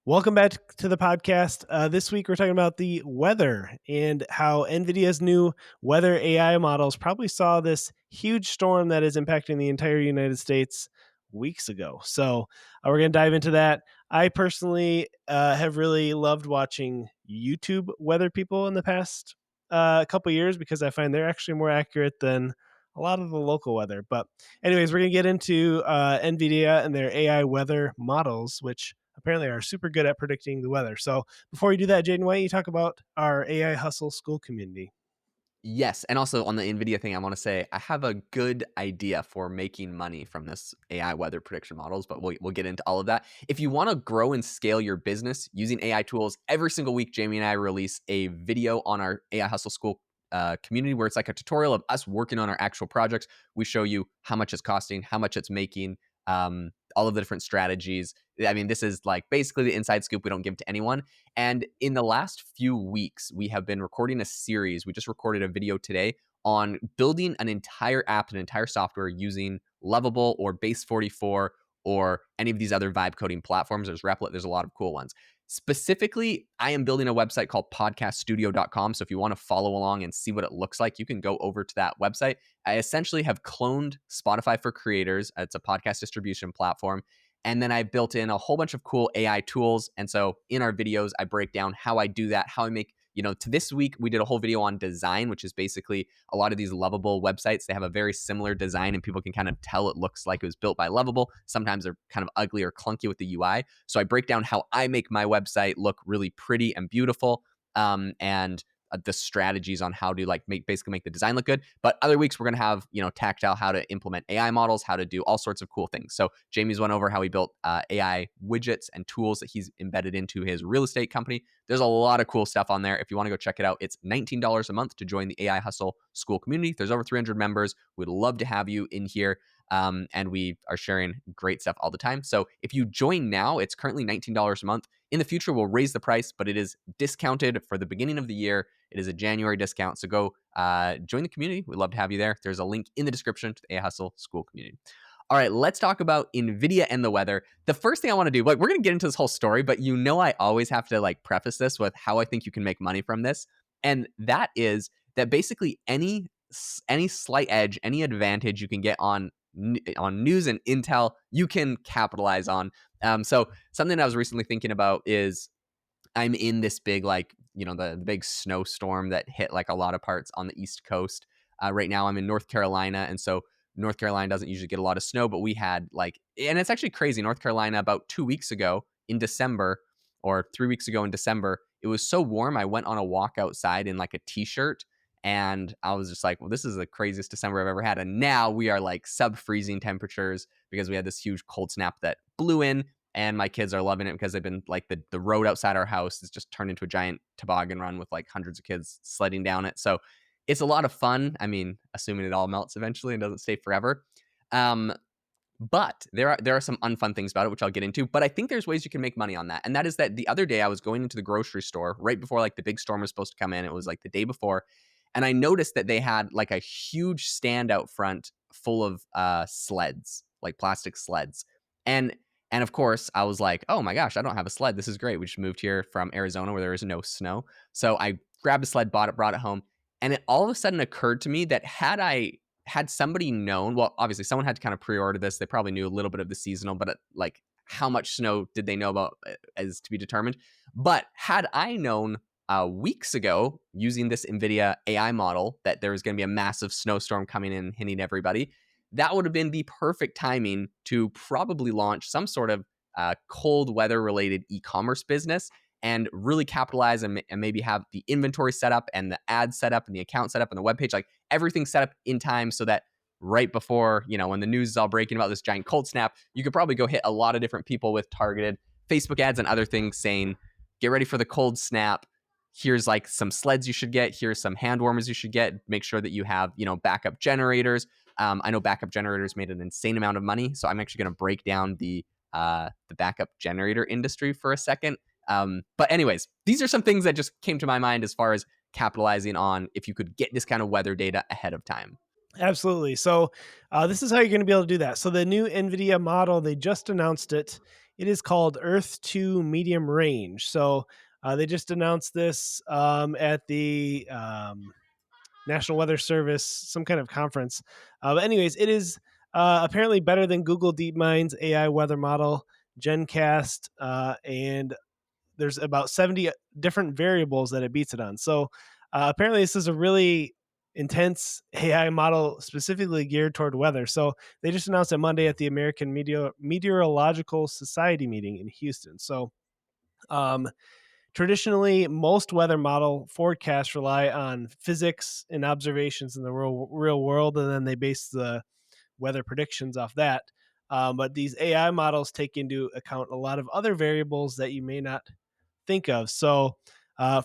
Welcome back to the podcast. This week, we're talking about the weather and how Nvidia's new weather AI models probably saw this huge storm that is impacting the entire United States weeks ago. So, we're going to dive into that. I personally have really loved watching YouTube weather people in the past couple years because I find they're actually more accurate than a lot of the local weather. But, anyways, we're going to get into Nvidia and their AI weather models, which apparently are super good at predicting the weather. So before we do that, Jaden, why don't you talk about our AI Hustle school community? Yes, and also on the Nvidia thing, I want to say I have a good idea for making money from this AI weather prediction models, but we'll get into all of that. If you want to grow and scale your business using AI tools, every single week, Jamie and I release a video on our AI Hustle School community where it's like a tutorial of us working on our actual projects. We show you how much it's costing, how much it's making, all of the different strategies. I mean, this is like basically the inside scoop we don't give to anyone. And in the last few weeks, we have been recording a series. We just recorded a video today on building an entire app, an entire software using Lovable or Base 44 or any of these other vibe coding platforms. There's Replit. There's a lot of cool ones. Specifically, I am building a website called podcaststudio.com. So if you want to follow along and see what it looks like, you can go over to that website. I essentially have cloned Spotify for Creators. It's a podcast distribution platform. And then I built in a whole bunch of cool AI tools. And so in our videos, I break down how I do that, how I make, to this week, we did a whole video on design, which is basically a lot of these Lovable websites. They have a very similar design and people can kind of tell it looks like it was built by Lovable. Sometimes they're kind of ugly or clunky with the UI. So I break down how I make my website look really pretty and beautiful. And the strategies on how to basically make the design look good. But other weeks we're going to have, tactile, how to implement AI models, how to do all sorts of cool things. So Jamie's went over how he built AI widgets and tools that he's embedded into his real estate company. There's a lot of cool stuff on there. If you want to go check it out, it's $19 a month to join the AI Hustle School community. There's over 300 members. We'd love to have you in here. And we are sharing great stuff all the time. So if you join now, it's currently $19 a month. In the future, we'll raise the price, but it is discounted for the beginning of the year. It is a January discount. So go join the community. We'd love to have you there. There's a link in the description to the AI Hustle School community. All right, let's talk about Nvidia and the weather. The first thing I want to do, we're going to get into this whole story, but I always have to preface this with how I think you can make money from this. And that is that basically any slight edge, any advantage you can get on news and intel, you can capitalize on. So something I was recently thinking about is I'm in this big, the big snowstorm that hit a lot of parts on the East Coast. Right now I'm in North Carolina. And so North Carolina doesn't usually get a lot of snow, but we had and it's actually crazy. North Carolina about 2 weeks ago in December or 3 weeks ago in December, it was so warm. I went on a walk outside in a t-shirt. And I was just like, well, this is the craziest December I've ever had. And now we are sub-freezing temperatures because we had this huge cold snap that blew in. And my kids are loving it because they've been the road outside our house is just turned into a giant toboggan run with hundreds of kids sledding down it. So it's a lot of fun. I mean, assuming it all melts eventually and doesn't stay forever. But there are some unfun things about it, which I'll get into. But I think there's ways you can make money on that. And that is that the other day I was going into the grocery store right before the big storm was supposed to come in. It was the day before. And I noticed that they had a huge stand out front full of sleds, plastic sleds. And of course, I was like, oh my gosh, I don't have a sled. This is great. We just moved here from Arizona where there is no snow. So I grabbed a sled, brought it home. And it all of a sudden occurred to me that had somebody known, well, obviously someone had to kind of pre-order this. They probably knew a little bit of the seasonal, but how much snow did they know about is to be determined. But had I known weeks ago using this Nvidia AI model that there was going to be a massive snowstorm coming in hitting everybody, that would have been the perfect timing to probably launch some sort of cold weather related e-commerce business and really capitalize and maybe have the inventory set up and the ad set up and the account set up and the webpage, everything set up in time so that right before, when the news is all breaking about this giant cold snap, you could probably go hit a lot of different people with targeted Facebook ads and other things saying, get ready for the cold snap. Here's some sleds you should get. Here's some hand warmers you should get. Make sure that you have, backup generators. I know backup generators made an insane amount of money. So I'm actually going to break down the backup generator industry for a second. But anyways, these are some things that just came to my mind as far as capitalizing on if you could get this kind of weather data ahead of time. Absolutely. So this is how you're going to be able to do that. So the new NVIDIA model, they just announced it. It is called Earth to Medium Range. So they just announced this at the National Weather Service, some kind of conference. But anyways, it is apparently better than Google DeepMind's AI weather model, GenCast, and there's about 70 different variables that it beats it on. So apparently, this is a really intense AI model specifically geared toward weather. So they just announced it Monday at the American Meteorological Society meeting in Houston. So um, traditionally, most weather model forecasts rely on physics and observations in the real world, and then they base the weather predictions off that. But these AI models take into account a lot of other variables that you may not think of. So,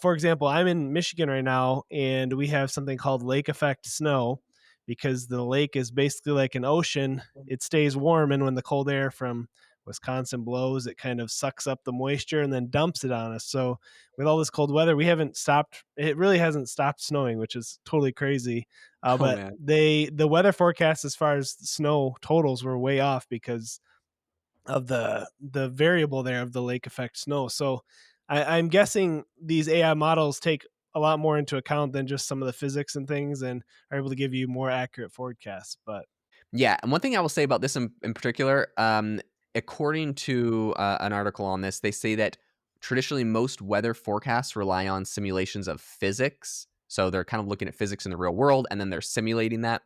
for example, I'm in Michigan right now, and we have something called lake effect snow because the lake is basically like an ocean. It stays warm, and when the cold air from Wisconsin blows, it kind of sucks up the moisture and then dumps it on us. So, with all this cold weather, we haven't stopped. It really hasn't stopped snowing, which is totally crazy. Oh But man. the weather forecast as far as snow totals were way off because of the variable there of the lake effect snow. So I'm guessing these AI models take a lot more into account than just some of the physics and things, and are able to give you more accurate forecasts. But Yeah, and one thing I will say about this in particular, according to an article on this, they say that traditionally most weather forecasts rely on simulations of physics. So they're kind of looking at physics in the real world, and then they're simulating that.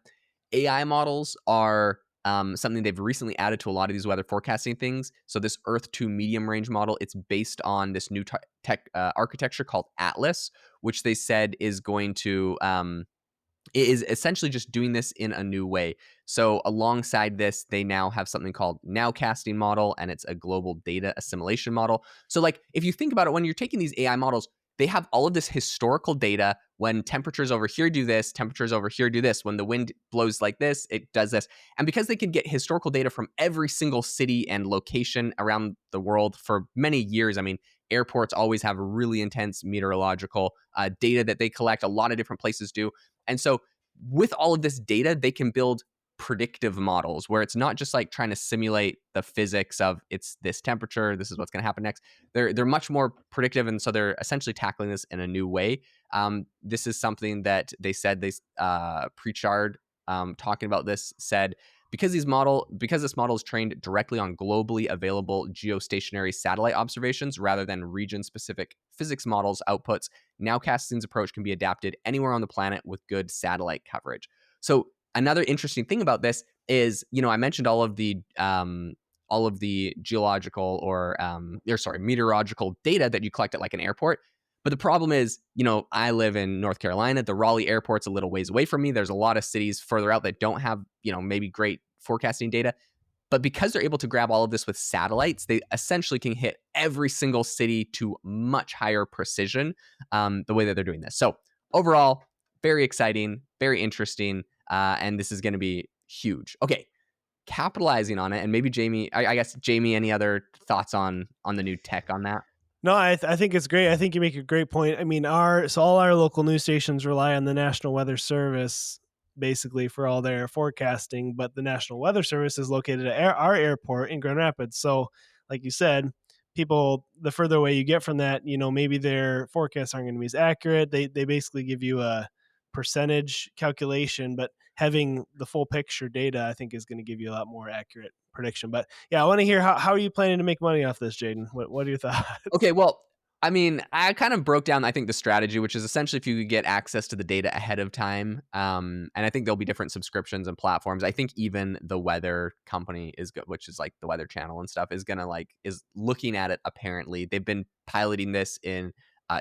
AI models are something they've recently added to a lot of these weather forecasting things. So this Earth to medium range model, it's based on this new tech architecture called Atlas, which they said is going to it is essentially just doing this in a new way. So alongside this, they now have something called nowcasting model, and it's a global data assimilation model. So like if you think about it, when you're taking these AI models, they have all of this historical data. When temperatures over here do this, temperatures over here do this. When the wind blows like this, it does this. And because they can get historical data from every single city and location around the world for many years, I mean, airports always have really intense meteorological data that they collect. A lot of different places do. And so with all of this data, they can build predictive models where it's not just like trying to simulate the physics of it's this temperature, this is what's going to happen next. They're much more predictive, and so they're essentially tackling this in a new way. This is something that they said they Pritchard talking about this said because this model is trained directly on globally available geostationary satellite observations rather than region specific physics models outputs. Nowcasting's approach can be adapted anywhere on the planet with good satellite coverage. So another interesting thing about this is, I mentioned all of the geological or sorry, meteorological data that you collect at like an airport. But the problem is, I live in North Carolina. The Raleigh airport's a little ways away from me. There's a lot of cities further out that don't have, maybe great forecasting data. But because they're able to grab all of this with satellites, they essentially can hit every single city to much higher precision the way that they're doing this. So overall, very exciting, very interesting, and this is going to be huge. Okay, capitalizing on it, and maybe Jamie, I guess Jamie, any other thoughts on the new tech on that? no, I think it's great. I think you make a great point. I mean, all our local news stations rely on the National Weather Service basically for all their forecasting, but the National Weather Service is located at our airport in Grand Rapids. So, like you said, people the further away you get from that, maybe their forecasts aren't going to be as accurate. They basically give you a percentage calculation, but having the full picture data, I think, is going to give you a lot more accurate prediction. But yeah, I want to hear how are you planning to make money off this, Jaden? What are your thoughts? Okay, well, I mean, I kind of broke down, I think, the strategy, which is essentially if you could get access to the data ahead of time. And I think there'll be different subscriptions and platforms. I think even the weather company is good, which is like the Weather Channel and stuff, is looking at it. Apparently, they've been piloting this in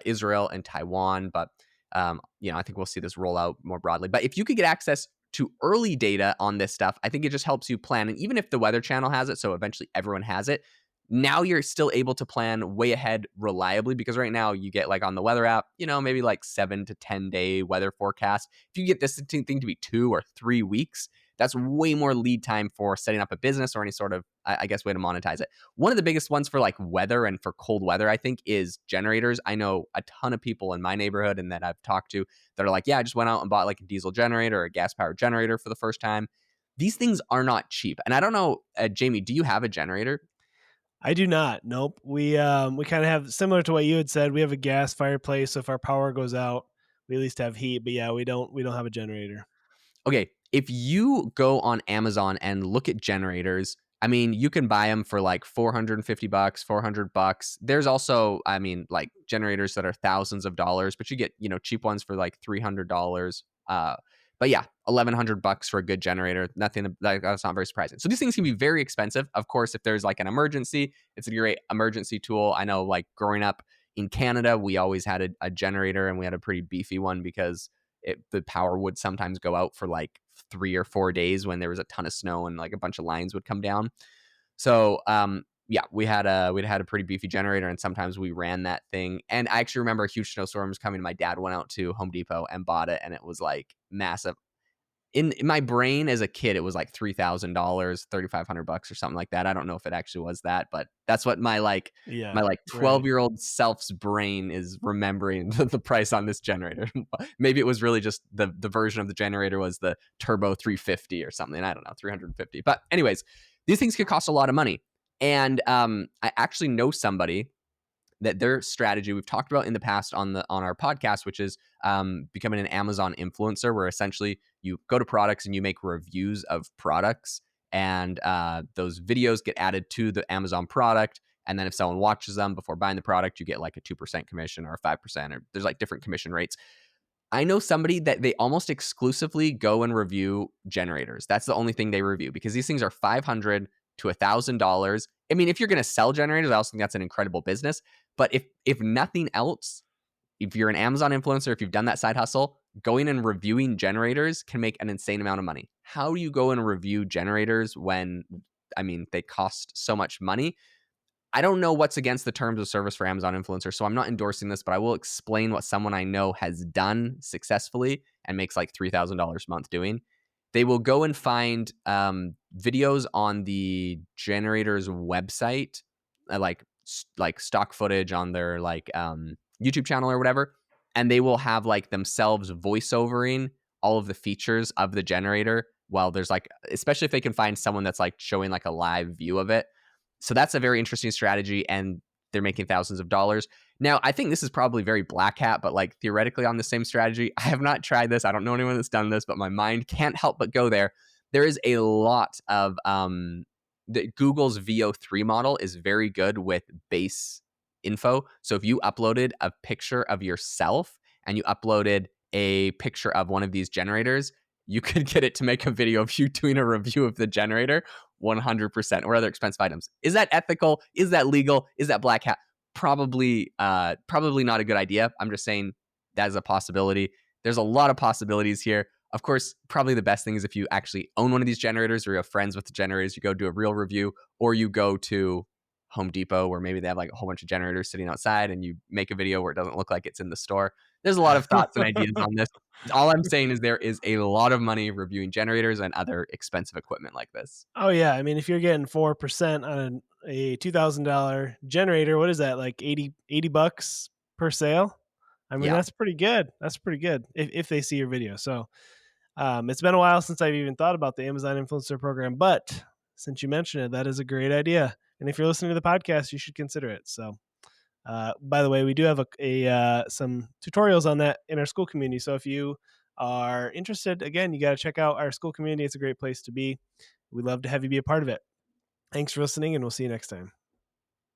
Israel and Taiwan, but I think we'll see this roll out more broadly. But if you could get access to early data on this stuff, I think it just helps you plan. And even if the Weather Channel has it, so eventually everyone has it, now you're still able to plan way ahead reliably, because right now you get like on the weather app, maybe like 7 to 10 day weather forecast. If you get this thing to be 2 or 3 weeks, that's way more lead time for setting up a business or any sort of, I guess, way to monetize it. One of the biggest ones for like weather and for cold weather, I think, is generators. I know a ton of people in my neighborhood and that I've talked to that are like, yeah, I just went out and bought like a diesel generator or a gas powered generator for the first time. These things are not cheap. And I don't know, Jamie, do you have a generator? I do not. Nope. We kind of have similar to what you had said. We have a gas fireplace, so if our power goes out, we at least have heat. But yeah, we don't have a generator. Okay, if you go on Amazon and look at generators, I mean, you can buy them for like 450 bucks, 400 bucks. There's also, I mean, like generators that are thousands of dollars, but you get, cheap ones for like $300. But yeah, 1100 bucks for a good generator. Nothing that's not very surprising. So these things can be very expensive. Of course, if there's like an emergency, it's a great emergency tool. I know like growing up in Canada, we always had a generator and we had a pretty beefy one because the power would sometimes go out for like 3 or 4 days when there was a ton of snow and like a bunch of lines would come down. So yeah, we'd had a pretty beefy generator, and sometimes we ran that thing. And I actually remember huge snowstorms coming. My dad went out to Home Depot and bought it, and it was like massive. In my brain as a kid, it was like $3,000, 3,500 bucks or something like that. I don't know if it actually was that, but that's what my Yeah. like Right. 12-year-old self's brain is remembering the price on this generator. Maybe it was really just the version of the generator was the turbo 350 or something. I don't know, 350. But anyways, these things could cost a lot of money. And I actually know somebody that their strategy we've talked about in the past on our podcast, which is becoming an Amazon influencer, where essentially you go to products and you make reviews of products, and those videos get added to the Amazon product. And then if someone watches them before buying the product, you get like a 2% commission or a 5%, or there's like different commission rates. I know somebody that they almost exclusively go and review generators. That's the only thing they review, because these things are $500 to $1,000. I mean, if you're going to sell generators, I also think that's an incredible business. But if nothing else, if you're an Amazon influencer, if you've done that side hustle, going and reviewing generators can make an insane amount of money. How do you go and review generators when, I mean, they cost so much money? I don't know what's against the terms of service for Amazon influencers, so I'm not endorsing this, but I will explain what someone I know has done successfully and makes like $3,000 a month doing. They will go and find videos on the generator's website, like stock footage on their like YouTube channel or whatever, and they will have like themselves voiceovering all of the features of the generator, while there's like, especially if they can find someone that's like showing like a live view of it. So that's a very interesting strategy, and they're making thousands of dollars. Now, I think this is probably very black hat, but like theoretically on the same strategy, I have not tried this. I don't know anyone that's done this, but my mind can't help but go there. There is a lot of Google's VO3 model is very good with base info. So if you uploaded a picture of yourself and you uploaded a picture of one of these generators, you could get it to make a video of you doing a review of the generator 100%, or other expensive items. Is that ethical? Is that legal? Is that black hat? Probably not a good idea. I'm just saying that is a possibility. There's a lot of possibilities here. Of course, probably the best thing is if you actually own one of these generators or you have friends with the generators, you go do a real review, or you go to Home Depot where maybe they have like a whole bunch of generators sitting outside and you make a video where it doesn't look like it's in the store. There's a lot of thoughts and ideas on this. All I'm saying is there is a lot of money reviewing generators and other expensive equipment like this. Oh yeah, I mean, if you're getting 4% on a $2,000 generator, what is that, like 80 bucks per sale? I mean, Yeah. that's pretty good. That's pretty good if they see your video. So it's been a while since I've even thought about the Amazon influencer program, but since you mentioned it, that is a great idea. And if you're listening to the podcast, you should consider it. So, by the way, we do have some tutorials on that in our school community. So if you are interested, again, you got to check out our school community. It's a great place to be. We'd love to have you be a part of it. Thanks for listening, and we'll see you next time.